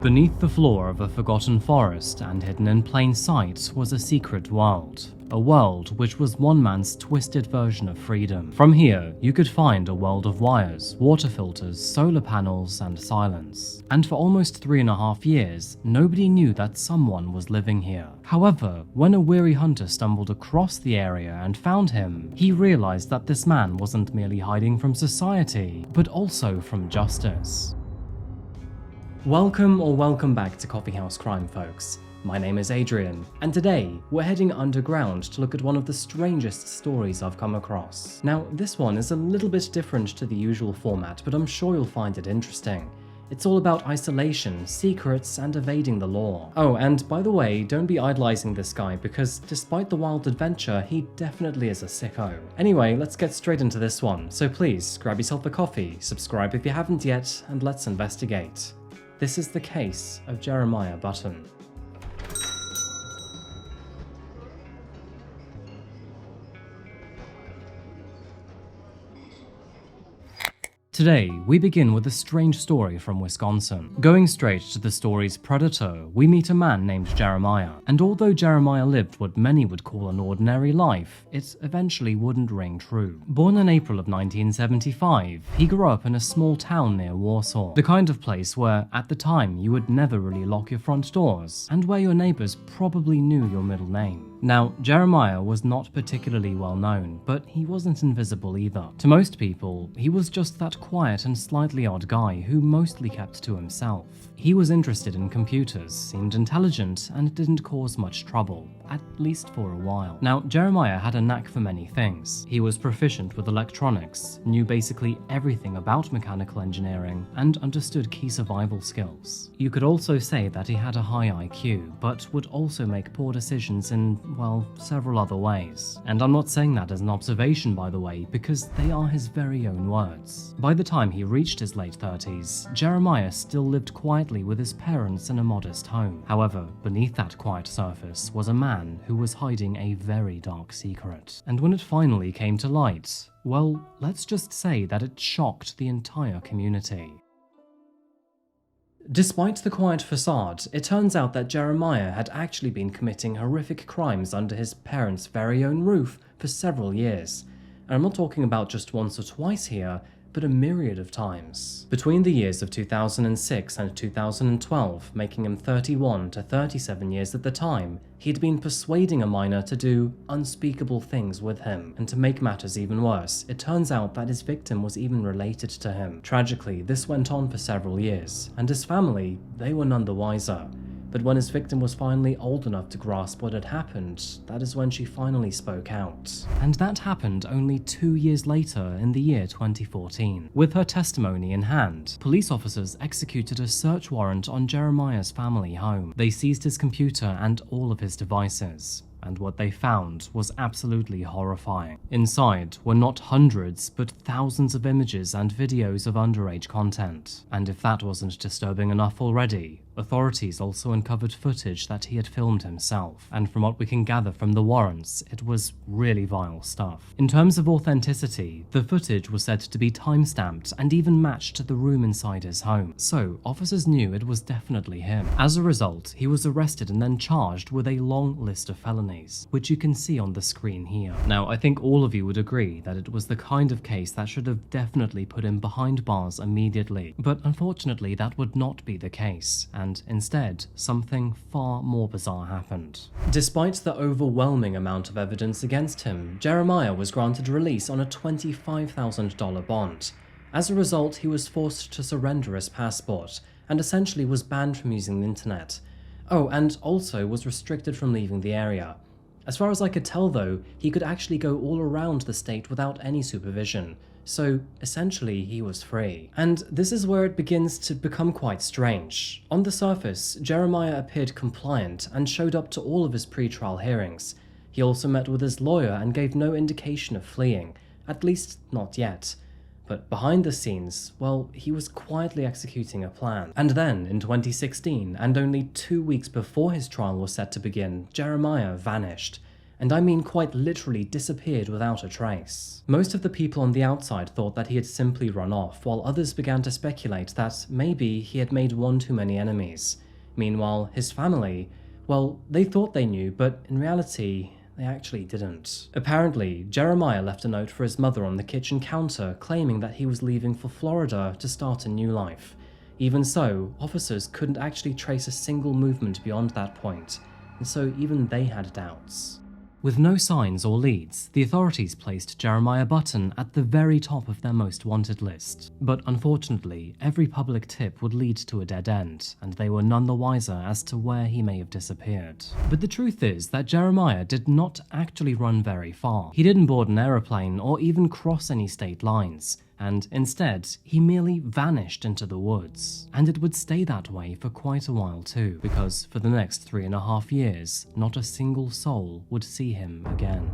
Beneath the floor of a forgotten forest and hidden in plain sight was a secret world. A world which was one man's twisted version of freedom. From here, you could find a world of wires, water filters, solar panels, and silence. And for almost 3.5 years, nobody knew that someone was living here. However, when a weary hunter stumbled across the area and found him, he realized that this man wasn't merely hiding from society, but also from justice. Welcome back to Coffeehouse Crime, folks. My name is Adrian, and today we're heading underground to look at one of the strangest stories I've come across. Now, this one is a little bit different to the usual format, but I'm sure you'll find it interesting. It's all about isolation, secrets, and evading the law. Oh, and by the way, don't be idolizing this guy, because despite the wild adventure, he definitely is a sicko. Anyway, let's get straight into this one, so please grab yourself a coffee, subscribe if you haven't yet, and let's investigate. This is the case of Jeremiah Button. Today, we begin with a strange story from Wisconsin. Going straight to the story's predator, we meet a man named Jeremiah. And although Jeremiah lived what many would call an ordinary life, it eventually wouldn't ring true. Born in April of 1975, he grew up in a small town near Warsaw. The kind of place where, at the time, you would never really lock your front doors, and where your neighbors probably knew your middle name. Now, Jeremiah was not particularly well known, but he wasn't invisible either. To most people, he was just that quiet and slightly odd guy who mostly kept to himself. He was interested in computers, seemed intelligent, and didn't cause much trouble, at least for a while. Now, Jeremiah had a knack for many things. He was proficient with electronics, knew basically everything about mechanical engineering, and understood key survival skills. You could also say that he had a high IQ, but would also make poor decisions in, well, several other ways. And I'm not saying that as an observation, by the way, because they are his very own words. By the time he reached his late 30s, Jeremiah still lived quietly with his parents in a modest home. However, beneath that quiet surface was a man who was hiding a very dark secret. And when it finally came to light, well, let's just say that it shocked the entire community. Despite the quiet facade, it turns out that Jeremiah had actually been committing horrific crimes under his parents' very own roof for several years. And I'm not talking about just once or twice here, but a myriad of times. Between the years of 2006 and 2012, making him 31 to 37 years at the time, he'd been persuading a minor to do unspeakable things with him. And to make matters even worse, it turns out that his victim was even related to him. Tragically, this went on for several years, and his family, they were none the wiser. But when his victim was finally old enough to grasp what had happened, that is when she finally spoke out. And that happened only 2 years later in the year 2014. With her testimony in hand, police officers executed a search warrant on Jeremiah's family home. They seized his computer and all of his devices. And what they found was absolutely horrifying. Inside were not hundreds, but thousands of images and videos of underage content. And if that wasn't disturbing enough already, authorities also uncovered footage that he had filmed himself. And from what we can gather from the warrants, it was really vile stuff. In terms of authenticity, the footage was said to be time-stamped and even matched to the room inside his home. So, officers knew it was definitely him. As a result, he was arrested and then charged with a long list of felonies, which you can see on the screen here. Now, I think all of you would agree that it was the kind of case that should have definitely put him behind bars immediately. But unfortunately, that would not be the case, and instead, something far more bizarre happened. Despite the overwhelming amount of evidence against him, Jeremiah was granted release on a $25,000 bond. As a result, he was forced to surrender his passport, and essentially was banned from using the internet. Oh, and also was restricted from leaving the area. As far as I could tell though, he could actually go all around the state without any supervision. So, essentially, he was free. And this is where it begins to become quite strange. On the surface, Jeremiah appeared compliant and showed up to all of his pre-trial hearings. He also met with his lawyer and gave no indication of fleeing, at least not yet. But behind the scenes, well, he was quietly executing a plan. And then, in 2016, and only 2 weeks before his trial was set to begin, Jeremiah vanished. And I mean quite literally disappeared without a trace. Most of the people on the outside thought that he had simply run off, while others began to speculate that maybe he had made one too many enemies. Meanwhile, his family, well, they thought they knew, but in reality, they actually didn't. Apparently, Jeremiah left a note for his mother on the kitchen counter claiming that he was leaving for Florida to start a new life. Even so, officers couldn't actually trace a single movement beyond that point, and so even they had doubts. With no signs or leads, the authorities placed Jeremiah Button at the very top of their most wanted list. But unfortunately, every public tip would lead to a dead end, and they were none the wiser as to where he may have disappeared. But the truth is that Jeremiah did not actually run very far. He didn't board an aeroplane or even cross any state lines, and instead, he merely vanished into the woods. And it would stay that way for quite a while too, because for the next 3.5 years, not a single soul would see him again.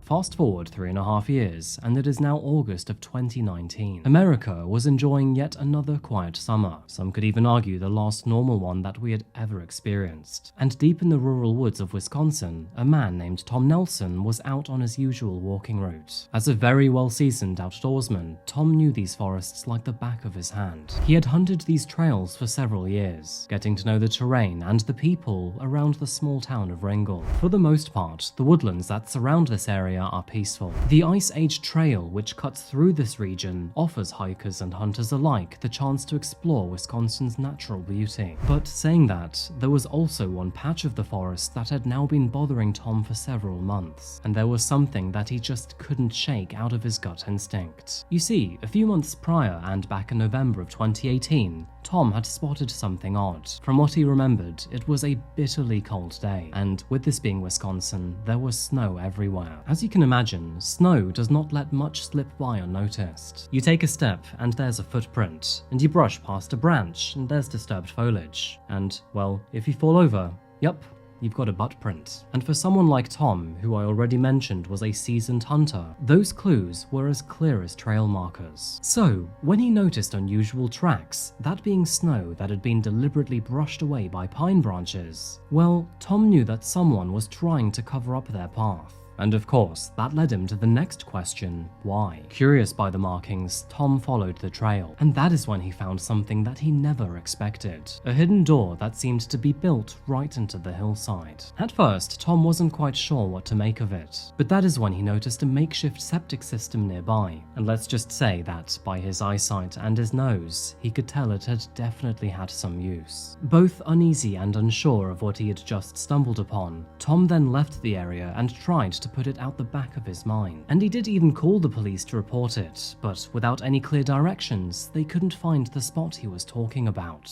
Fast forward 3.5 years, and it is now August of 2019. America was enjoying yet another quiet summer. Some could even argue the last normal one that we had ever experienced. And deep in the rural woods of Wisconsin, a man named Tom Nelson was out on his usual walking route. As a very well-seasoned outdoorsman, Tom knew these forests like the back of his hand. He had hunted these trails for several years, getting to know the terrain and the people around the small town of Ringgold. For the most part, the woodlands that surround this area are peaceful. The Ice Age Trail, which cuts through this region, offers hikers and hunters alike the chance to explore Wisconsin's natural beauty. But saying that, there was also one patch of the forest that had now been bothering Tom for several months, and there was something that he just couldn't shake out of his gut instinct. You see, a few months prior, and back in November of 2018, Tom had spotted something odd. From what he remembered, it was a bitterly cold day, and with this being Wisconsin, there was snow everywhere. As you can imagine, snow does not let much slip by unnoticed. You take a step, and there's a footprint, and you brush past a branch, and there's disturbed foliage. And, well, if you fall over, yup, you've got a butt print. And for someone like Tom, who I already mentioned was a seasoned hunter, those clues were as clear as trail markers. So, when he noticed unusual tracks, that being snow that had been deliberately brushed away by pine branches, well, Tom knew that someone was trying to cover up their path. And of course, that led him to the next question, why? Curious by the markings, Tom followed the trail, and that is when he found something that he never expected. A hidden door that seemed to be built right into the hillside. At first, Tom wasn't quite sure what to make of it, but that is when he noticed a makeshift septic system nearby, and let's just say that, by his eyesight and his nose, he could tell it had definitely had some use. Both uneasy and unsure of what he had just stumbled upon, Tom then left the area and tried to put it out the back of his mind. And he did even call the police to report it, but without any clear directions, they couldn't find the spot he was talking about.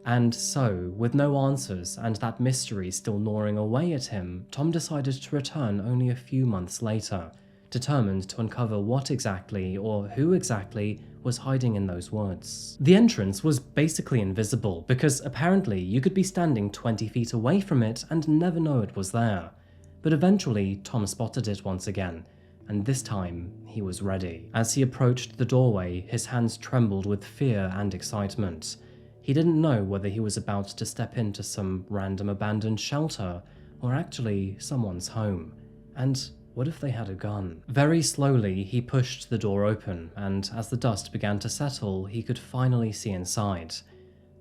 And so, with no answers and that mystery still gnawing away at him, Tom decided to return only a few months later, determined to uncover what exactly, or who exactly, was hiding in those woods. The entrance was basically invisible because apparently you could be standing 20 feet away from it and never know it was there. But eventually, Tom spotted it once again, and this time he was ready. As he approached the doorway, his hands trembled with fear and excitement. He didn't know whether he was about to step into some random abandoned shelter or actually someone's home. And what if they had a gun? Very slowly, he pushed the door open, and as the dust began to settle, he could finally see inside.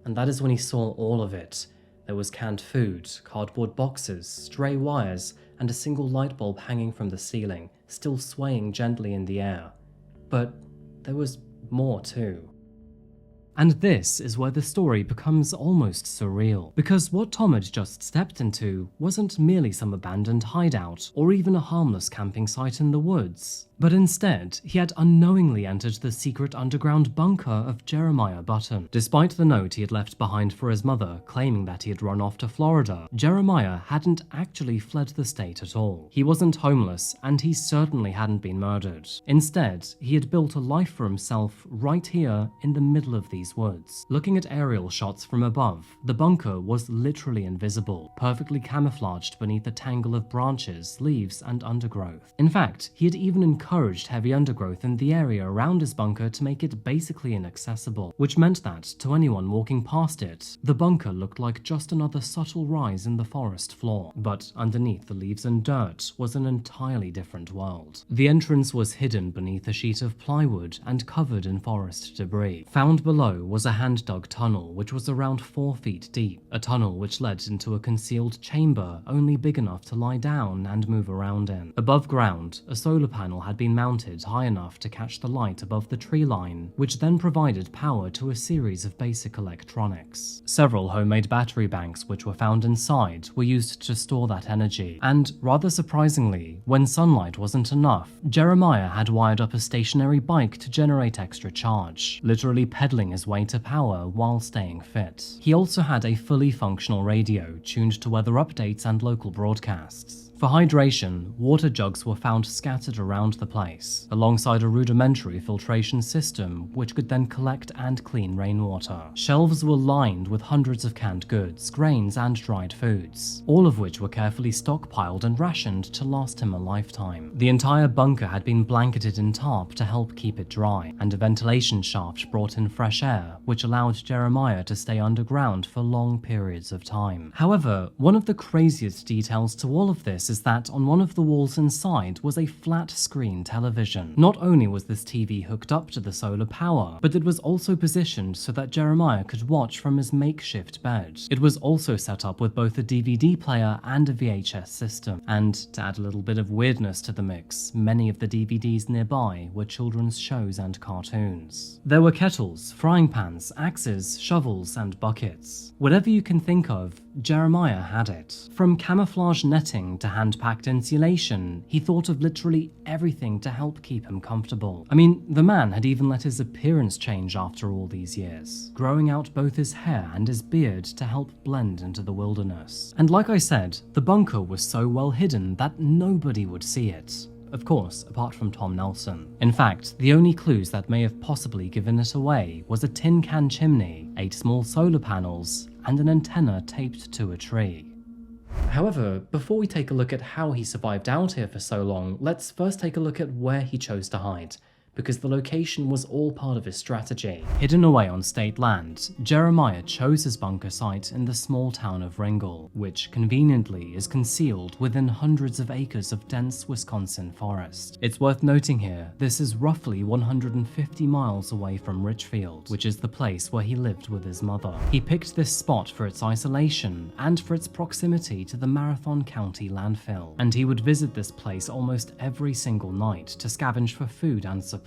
And that is when he saw all of it. There was canned food, cardboard boxes, stray wires, and a single light bulb hanging from the ceiling, still swaying gently in the air. But there was more too. And this is where the story becomes almost surreal, because what Tom had just stepped into wasn't merely some abandoned hideout or even a harmless camping site in the woods, but instead he had unknowingly entered the secret underground bunker of Jeremiah Button. Despite the note he had left behind for his mother claiming that he had run off to Florida, Jeremiah hadn't actually fled the state at all. He wasn't homeless, and he certainly hadn't been murdered. Instead, he had built a life for himself right here in the middle of these woods. Looking at aerial shots from above, the bunker was literally invisible, perfectly camouflaged beneath a tangle of branches, leaves, and undergrowth. In fact, he had even encouraged heavy undergrowth in the area around his bunker to make it basically inaccessible, which meant that, to anyone walking past it, the bunker looked like just another subtle rise in the forest floor. But underneath the leaves and dirt was an entirely different world. The entrance was hidden beneath a sheet of plywood and covered in forest debris. Found below was a hand-dug tunnel which was around 4 feet deep, a tunnel which led into a concealed chamber only big enough to lie down and move around in. Above ground, a solar panel had been mounted high enough to catch the light above the tree line, which then provided power to a series of basic electronics. Several homemade battery banks which were found inside were used to store that energy, and rather surprisingly, when sunlight wasn't enough, Jeremiah had wired up a stationary bike to generate extra charge, literally pedaling his way to power while staying fit. He also had a fully functional radio tuned to weather updates and local broadcasts. For hydration, water jugs were found scattered around the place, alongside a rudimentary filtration system which could then collect and clean rainwater. Shelves were lined with hundreds of canned goods, grains, and dried foods, all of which were carefully stockpiled and rationed to last him a lifetime. The entire bunker had been blanketed in tarp to help keep it dry, and a ventilation shaft brought in fresh air, which allowed Jeremiah to stay underground for long periods of time. However, one of the craziest details to all of this is that on one of the walls inside was a flat-screen television. Not only was this TV hooked up to the solar power, but it was also positioned so that Jeremiah could watch from his makeshift bed. It was also set up with both a DVD player and a VHS system, and to add a little bit of weirdness to the mix, many of the DVDs nearby were children's shows and cartoons. There were kettles, frying pans, axes, shovels, and buckets. Whatever you can think of, Jeremiah had it. From camouflage netting to hand-packed insulation, he thought of literally everything to help keep him comfortable. I mean, the man had even let his appearance change after all these years, growing out both his hair and his beard to help blend into the wilderness. And like I said, the bunker was so well hidden that nobody would see it. Of course, apart from Tom Nelson. In fact, the only clues that may have possibly given it away was a tin can chimney, 8 small solar panels, and an antenna taped to a tree. However, before we take a look at how he survived out here for so long, let's first take a look at where he chose to hide, because the location was all part of his strategy. Hidden away on state land, Jeremiah chose his bunker site in the small town of Ringgold, which conveniently is concealed within hundreds of acres of dense Wisconsin forest. It's worth noting here, this is roughly 150 miles away from Richfield, which is the place where he lived with his mother. He picked this spot for its isolation and for its proximity to the Marathon County landfill, and he would visit this place almost every single night to scavenge for food and supplies.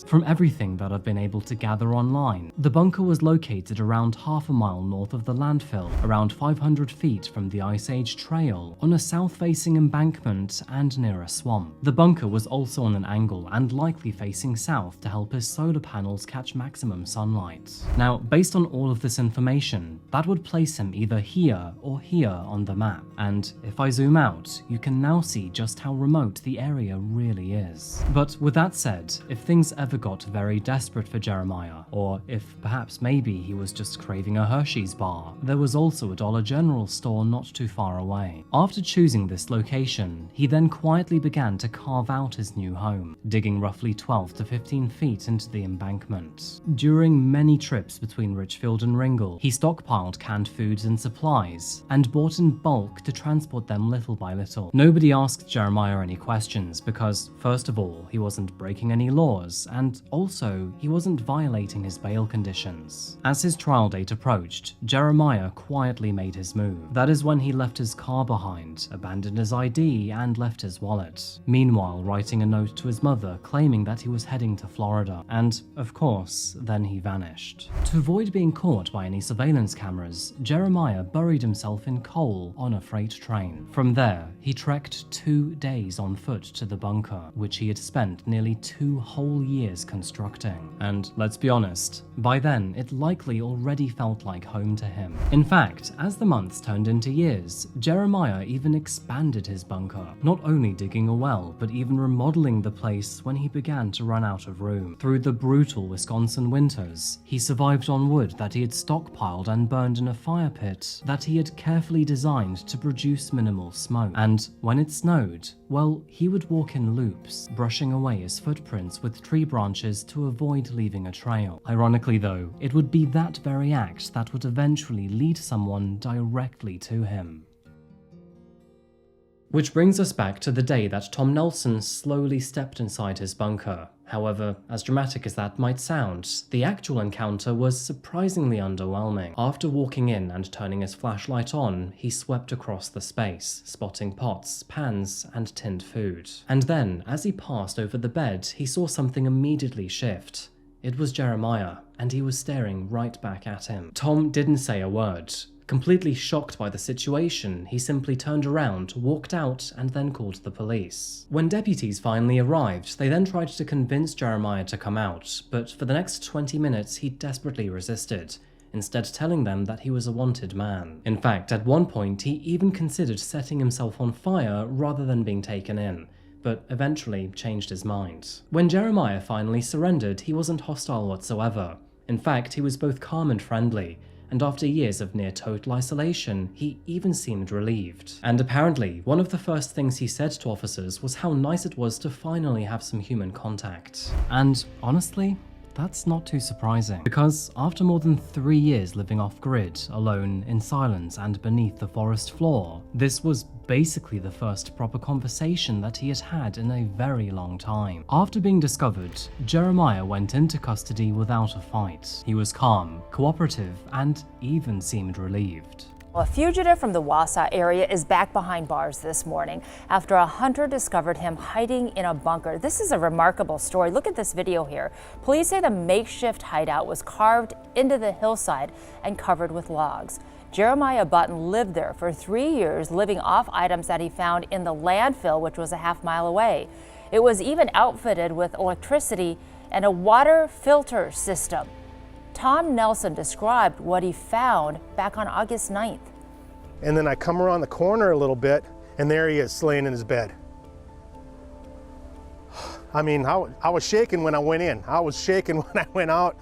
From everything that I've been able to gather online, the bunker was located around half a mile north of the landfill, around 500 feet from the Ice Age Trail, on a south-facing embankment and near a swamp. The bunker was also on an angle and likely facing south to help his solar panels catch maximum sunlight. Now, based on all of this information, that would place him either here or here on the map, and if I zoom out, you can now see just how remote the area really is. But with that said, if things ever got very desperate for Jeremiah, or if perhaps maybe he was just craving a Hershey's bar, there was also a Dollar General store not too far away. After choosing this location, he then quietly began to carve out his new home, digging roughly 12 to 15 feet into the embankment. During many trips between Richfield and Ringgold, he stockpiled canned foods and supplies, and bought in bulk to transport them little by little. Nobody asked Jeremiah any questions because, first of all, he wasn't breaking any laws, and also he wasn't violating his bail conditions. As his trial date approached, Jeremiah quietly made his move. That is when he left his car behind, abandoned his ID, and left his wallet. Meanwhile, writing a note to his mother claiming that he was heading to Florida, and of course, then he vanished. To avoid being caught by any surveillance cameras, Jeremiah buried himself in coal on a freight train. From there, he trekked 2 days on foot to the bunker, which he had spent nearly 200 whole years constructing. And let's be honest, by then it likely already felt like home to him. In fact, as the months turned into years, Jeremiah even expanded his bunker, not only digging a well, but even remodeling the place when he began to run out of room. Through the brutal Wisconsin winters, he survived on wood that he had stockpiled and burned in a fire pit that he had carefully designed to produce minimal smoke. And when it snowed, well, he would walk in loops, brushing away his footprints with tree branches to avoid leaving a trail. Ironically though, it would be that very act that would eventually lead someone directly to him. Which brings us back to the day that Tom Nelson slowly stepped inside his bunker. However, as dramatic as that might sound, the actual encounter was surprisingly underwhelming. After walking in and turning his flashlight on, he swept across the space, spotting pots, pans, and tinned food. And then, as he passed over the bed, he saw something immediately shift. It was Jeremiah, and he was staring right back at him. Tom didn't say a word. Completely shocked by the situation, he simply turned around, walked out, and then called the police. When deputies finally arrived, they then tried to convince Jeremiah to come out, but for the next 20 minutes he desperately resisted, instead telling them that he was a wanted man. In fact, at one point he even considered setting himself on fire rather than being taken in, but eventually changed his mind. When Jeremiah finally surrendered, he wasn't hostile whatsoever. In fact, he was both calm and friendly, and after years of near total isolation, he even seemed relieved. And apparently, one of the first things he said to officers was how nice it was to finally have some human contact. And honestly, that's not too surprising, because after more than 3 years living off-grid, alone, in silence, and beneath the forest floor, this was basically the first proper conversation that he had had in a very long time. After being discovered, Jeremiah went into custody without a fight. He was calm, cooperative, and even seemed relieved. A fugitive from the Wausau area is back behind bars this morning after a hunter discovered him hiding in a bunker. This is a remarkable story. Look at this video here. Police say the makeshift hideout was carved into the hillside and covered with logs. Jeremiah Button lived there for 3 years, living off items that he found in the landfill, which was a half-mile away. It was even outfitted with electricity and a water filter system. Tom Nelson described what he found back on August 9th. And then I come around the corner a little bit, and there he is, laying in his bed. I mean, I was shaking when I went in. I was shaking when I went out.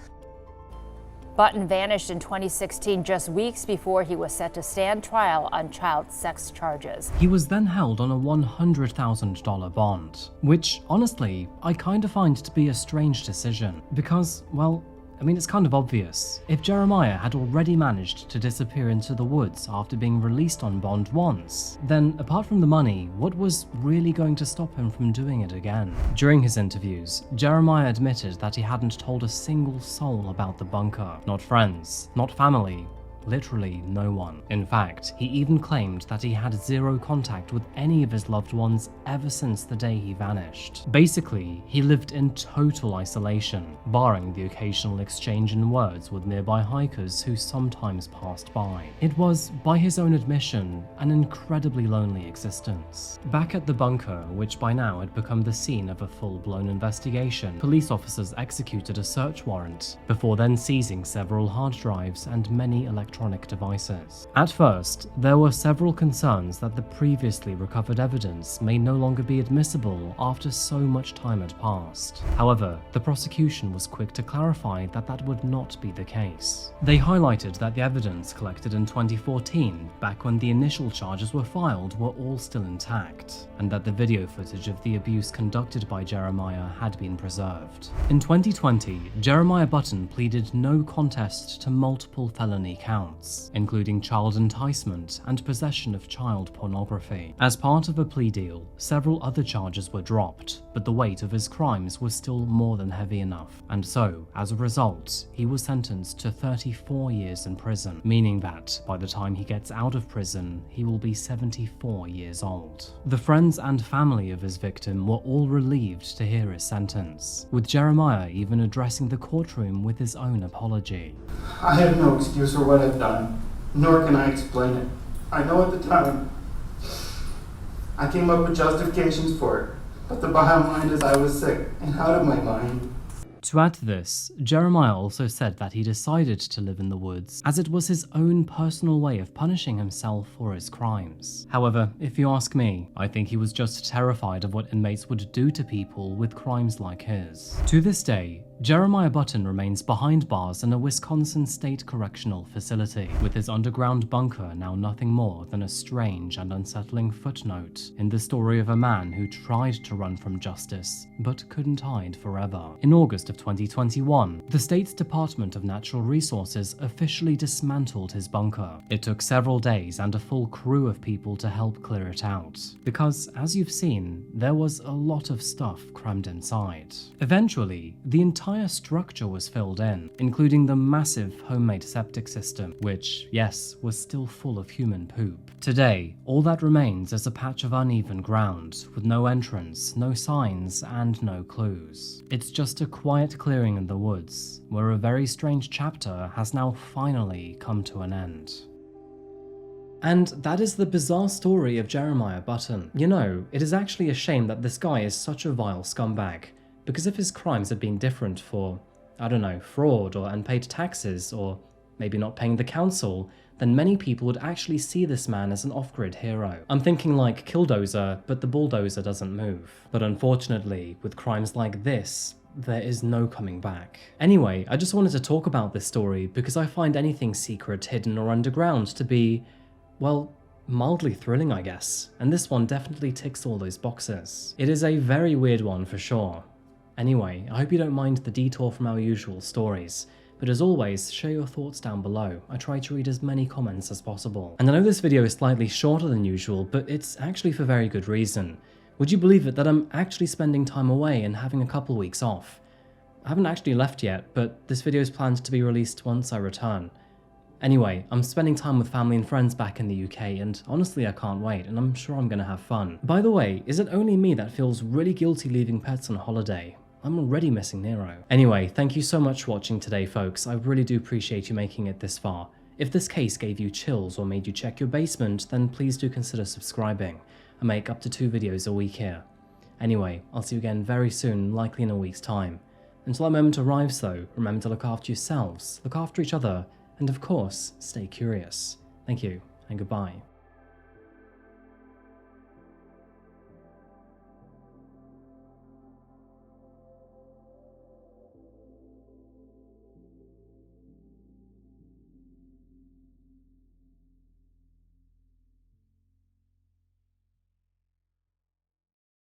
Button vanished in 2016, just weeks before he was set to stand trial on child sex charges. He was then held on a $100,000 bond, which, honestly, I kind of find to be a strange decision, because, well, I mean, it's kind of obvious. If Jeremiah had already managed to disappear into the woods after being released on bond once, then apart from the money, what was really going to stop him from doing it again? During his interviews, Jeremiah admitted that he hadn't told a single soul about the bunker. Not friends, not family, literally no one. In fact, he even claimed that he had zero contact with any of his loved ones ever since the day he vanished. Basically, he lived in total isolation, barring the occasional exchange in words with nearby hikers who sometimes passed by. It was, by his own admission, an incredibly lonely existence. Back at the bunker, which by now had become the scene of a full-blown investigation, police officers executed a search warrant, before then seizing several hard drives and many electronic devices. At first, there were several concerns that the previously recovered evidence may no longer be admissible after so much time had passed. However, the prosecution was quick to clarify that that would not be the case. They highlighted that the evidence collected in 2014, back when the initial charges were filed, were all still intact, and that the video footage of the abuse conducted by Jeremiah had been preserved. In 2020, Jeremiah Button pleaded no contest to multiple felony counts, including child enticement and possession of child pornography. As part of a plea deal, several other charges were dropped, but the weight of his crimes was still more than heavy enough, and so, as a result, he was sentenced to 34 years in prison, meaning that, by the time he gets out of prison, he will be 74 years old. The friends and family of his victim were all relieved to hear his sentence, with Jeremiah even addressing the courtroom with his own apology. I have no excuse for what I've done, nor can I explain it. I know at the time I came up with justifications for it, But the bottom line is I was sick and out of my mind. To add to this, Jeremiah also said that he decided to live in the woods as it was his own personal way of punishing himself for his crimes. However, if you ask me, I think he was just terrified of what inmates would do to people with crimes like his. To this day, Jeremiah Button remains behind bars in a Wisconsin State Correctional Facility, with his underground bunker now nothing more than a strange and unsettling footnote in the story of a man who tried to run from justice, but couldn't hide forever. In August of 2021, the state's Department of Natural Resources officially dismantled his bunker. It took several days and a full crew of people to help clear it out, because, as you've seen, there was a lot of stuff crammed inside. Eventually, the entire structure was filled in, including the massive homemade septic system, which, yes, was still full of human poop. Today, all that remains is a patch of uneven ground, with no entrance, no signs, and no clues. It's just a quiet clearing in the woods, where a very strange chapter has now finally come to an end. And that is the bizarre story of Jeremiah Button. You know, it is actually a shame that this guy is such a vile scumbag, because if his crimes had been different for, I don't know, fraud or unpaid taxes, or maybe not paying the council, then many people would actually see this man as an off-grid hero. I'm thinking like Killdozer, but the bulldozer doesn't move. But unfortunately, with crimes like this, there is no coming back. Anyway, I just wanted to talk about this story because I find anything secret, hidden, or underground to be, well, mildly thrilling, I guess, and this one definitely ticks all those boxes. It is a very weird one for sure. Anyway, I hope you don't mind the detour from our usual stories, but as always, share your thoughts down below. I try to read as many comments as possible. And I know this video is slightly shorter than usual, but it's actually for very good reason. Would you believe it that I'm actually spending time away and having a couple weeks off? I haven't actually left yet, but this video is planned to be released once I return. Anyway, I'm spending time with family and friends back in the UK, and honestly I can't wait, and I'm sure I'm gonna have fun. By the way, is it only me that feels really guilty leaving pets on holiday? I'm already missing Nero. Anyway, thank you so much for watching today, folks. I really do appreciate you making it this far. If this case gave you chills or made you check your basement, then please do consider subscribing. I make up to 2 videos a week here. Anyway, I'll see you again very soon, likely in a week's time. Until that moment arrives though, remember to look after yourselves, look after each other, and of course, stay curious. Thank you, and goodbye.